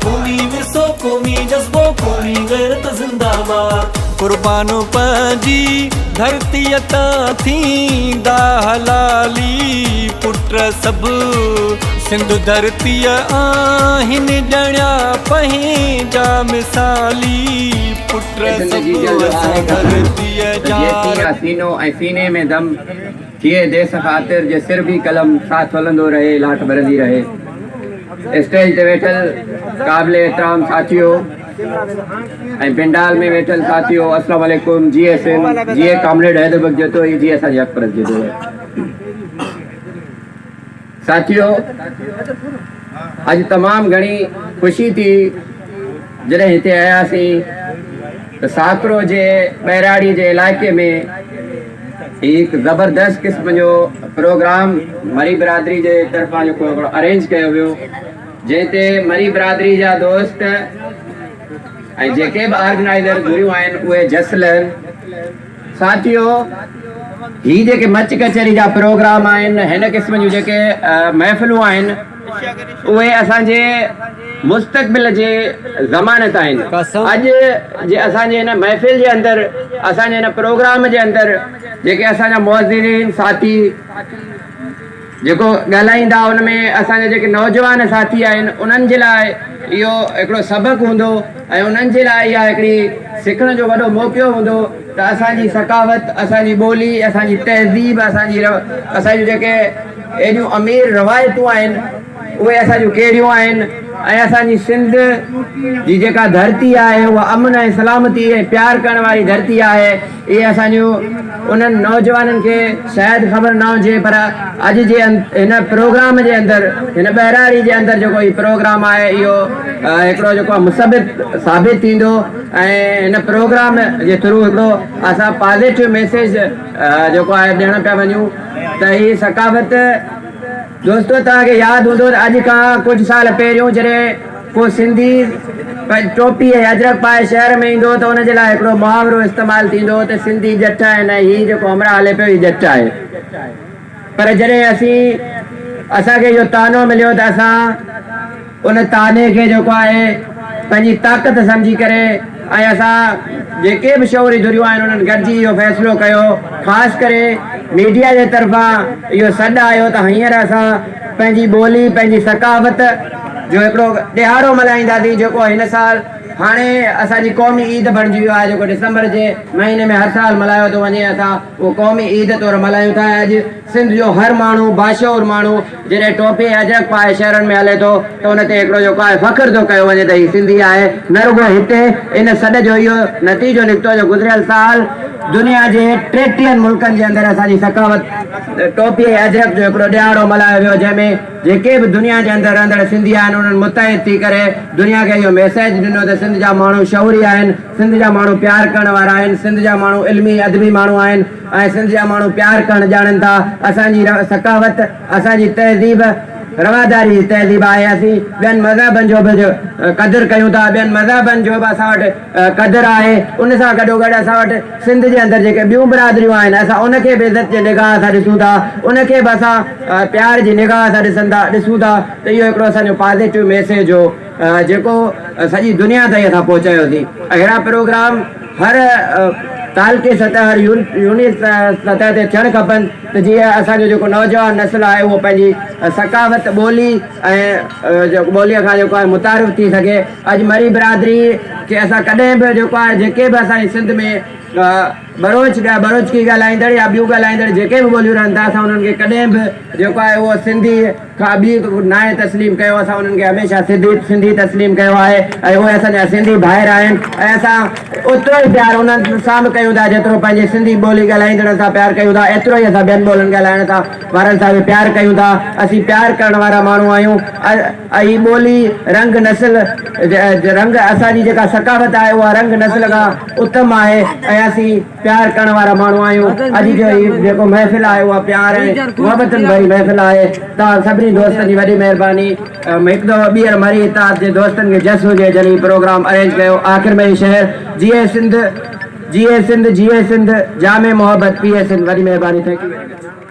क़ौमी विरसो क़ौमी जज़्बो क़ौमी ग़ैरत ज़िंदाबाद। कुर्बानो पंहिंजी धरतीअ तां थींदा हलाली पुट सभु सिंध धरतीअ आहिनि ॼणिया पंहिंजा मिसाली पुट सभु धरतीअ जा सीनो ऐं सीने में दम थिए देश ख़ातिर जे सिर भी कलम साथ हलंदो रहे लाट भरंदी रहे। स्टेज ते वेठल क़ाबिले एहतराम साथियों ऐं पिंडाल में वेठल साथियों अस्सलाम वालेकुम। जीए सिंध जीए कामरेड हैदर जेतो ही जीए असांजे हक़ परस जेतो साथियों अज तमाम घणी खुशी थी जॾहिं हिते आयासीं त साकरो जे बैराड़ी जे इलाइक़े में एक ज़बरदस्त किस्म जो प्रोग्राम मरी बिरादरी जे तरफ़ां जेको अरेंज कयो वियो जंहिंते मरी बिरादरी जा दोस्त ऐं जेके बि ऑर्गेनाइज़र जुड़ियूं आहिनि उहे जस लहनि। साथियों ही जेके मच कचहरी जा प्रोग्राम आहिनि हिन क़िस्म जूं जेके महफ़िलूं आहिनि उहे असांजे मुस्तक़बिल जे ज़मानत आहिनि। अॼु जे असांजे हिन महफ़िल जे अंदरि असांजे हिन प्रोग्राम जे अंदरि जेके असांजा मुअज़्ज़िनीन साथी जेको ॻाल्हाईंदा उन में असांजा जेके नौजवान साथी आहिनि उन्हनि जे लाइ इहो हिकिड़ो सबक़ु हूंदो ऐं उन्हनि जे लाइ इहा हिकिड़ी सिखण जो वॾो मौक़ो हूंदो त असांजी सकावत असांजी ॿोली असांजी तहज़ीब असांजूं जेके एॾियूं अमीर रवायतूं आहिनि उहे असांजूं कहिड़ियूं आहिनि ऐं असांजी सिंध जी जेका धरती आहे उहा अमन ऐं सलामती ऐं प्यार करण वारी धरती आहे। इहे असांजूं उन्हनि नौजवाननि खे शायदि ख़बर न हुजे पर अॼु जे हिन प्रोग्राम जे अंदरि हिन बैराड़ी जे अंदरि जेको हीउ प्रोग्राम आहे इहो हिकिड़ो जेको मुसबित साबित थींदो ऐं हिन प्रोग्राम जे थ्रू हिकिड़ो असां पॉज़िटिव मैसेज जेको आहे ॾियण पिया वञूं त हीअ सकावत दोस्तों तव्हांखे यादि हूंदो त अॼु खां कुझु साल पहिरियों जॾहिं को सिंधी टोपी ऐं अजरक पाए शहर में ईंदो त उनजे लाइ हिकिड़ो मुहावरो इस्तेमालु थींदो त सिंधी जट आहिनि ऐं हीउ जेको हमरा हले पियो हीउ जट आहे। पर जॾहिं असांखे इहो तानो मिलियो त असां उन ताने खे जेको आहे पंहिंजी ताक़त सम्झी करे ऐं असां जेके बि शौरी जुड़ियूं आहिनि उन्हनि गॾिजी इहो फ़ैसिलो कयो। ख़ासि करे मीडिया जे तरफ़ां इहो सॾु आयो त हींअर असां पंहिंजी ॿोली पंहिंजी सकावत जो हिकिड़ो ॾिहाड़ो मल्हाईंदासीं जेको हिन साल हाणे असांजी क़ौमी ईद बणिजी वियो आहे जेको डिसंबर जे महीने में हर साल मल्हायो थो वञे। असां उहो क़ौमी ईद तौरु मल्हायूं था। अॼु सिंध जो हर माण्हू बाशऊर माण्हू जॾहिं टोपी अजरक पाए शहरनि में हले थो त उन ते हिकिड़ो जेको आहे फ़ख़्रु थो कयो वञे त हीउ सिंधी आहे। न रुॻो हिते इन सॾ जो इहो नतीजो निकितो जो गुज़िरियल साल दुनिया जे 33 मुल्कनि जे अंदरि असांजी सकावत टोपी ऐं अजरक जो हिकिड़ो ॾिहाड़ो मल्हायो वियो जंहिंमें जेके बि दुनिया जे अंदरि रहंदड़ सिंधी आहिनि उन्हनि मुतहिद थी करे दुनिया खे इहो मैसेज ॾिनो त सिंध जा माण्हू शौरी आहिनि सिंध जा माण्हू प्यार करण वारा आहिनि सिंध जा माण्हू इल्मी अदबी माण्हू आहिनि ऐं सिंध जा माण्हू प्यार करणु ॼाणनि था। असांजी सकावत असांजी तहज़ीब रवादारी तहज़ीब आहे। असीं ॿियनि मज़हबनि जो बि क़दुरु कयूं था ॿियनि मज़हबनि जो बि असां वटि क़दुरु आहे। उन सां गॾोगॾु असां वटि सिंध जे अंदरि जेके ॿियूं बिरादरियूं आहिनि असां उनखे बि इज़त जे निगाह सां ॾिसूं था उनखे बि असां प्यार जी निगाह सां ॾिसूं था त इहो हिकिड़ो असांजो पॉज़िटिव मैसेज हो जेको सॼी दुनिया ताईं असां पहुचायोसीं। अहिड़ा प्रोग्राम हर तालके सतह हर यूनिट सतह ते थियणु खपनि त जीअं असांजो जेको नौजवान नस्ल आहे उहो पंहिंजी सकावत ॿोली ऐं जेको ॿोलीअ खां जेको आहे मुतारिफ़ थी सघे। अॼु मरी बिरादरी खे असां कॾहिं बि जेको आहे जेके बि असांजी सिंध में बरोचकी ॻाल्हाईंदड़ या ॿियूं ॻाल्हाईंदड़ जेके बि ॿोलियूं रहनि था असां उन्हनि खे कॾहिं बि जेको आहे उहो सिंधी खां ॿी नाहे तस्लीम कयो। असां उन्हनि खे हमेशह सिंधी तस्लीम कयो आहे ऐं उहे असांजा सिंधी भाइर आहिनि ऐं असां ओतिरो ई प्यार उन्हनि सां बि कयूं था जेतिरो पंहिंजी सिंधी ॿोली ॻाल्हाईंदड़ सां प्यार कयूं था एतिरो ई असां ॿियनि ॿोलियुनि ॻाल्हाइण सां वारनि सां बि प्यार कयूं था। असीं प्यार करण वारा माण्हू आहियूं। हीअ ॿोली रंग नस्ल रंग असांजी जेका सकावत आहे उहा रंग नस्ल खां उत्तम आहे ऐं असीं प्यार करण वारा माण्हू आहियूं। अॼु जो जेको महफ़िल आहे उहा प्यार ऐं मुहबतनि भरी महफ़िल आहे। तव्हां सभिनी दोस्तनि जी वॾी महिरबानी। हिकु दफ़ो ॿीहर मरी इताद जे दोस्तनि खे जस हुजे जॾहिं प्रोग्राम अरेंज कयो। आख़िर में शहर जीए सिंध जीए सिंध जीए सिंध जामे मोहब्बत पीए सिंध। वॾी महिरबानी। Thank U.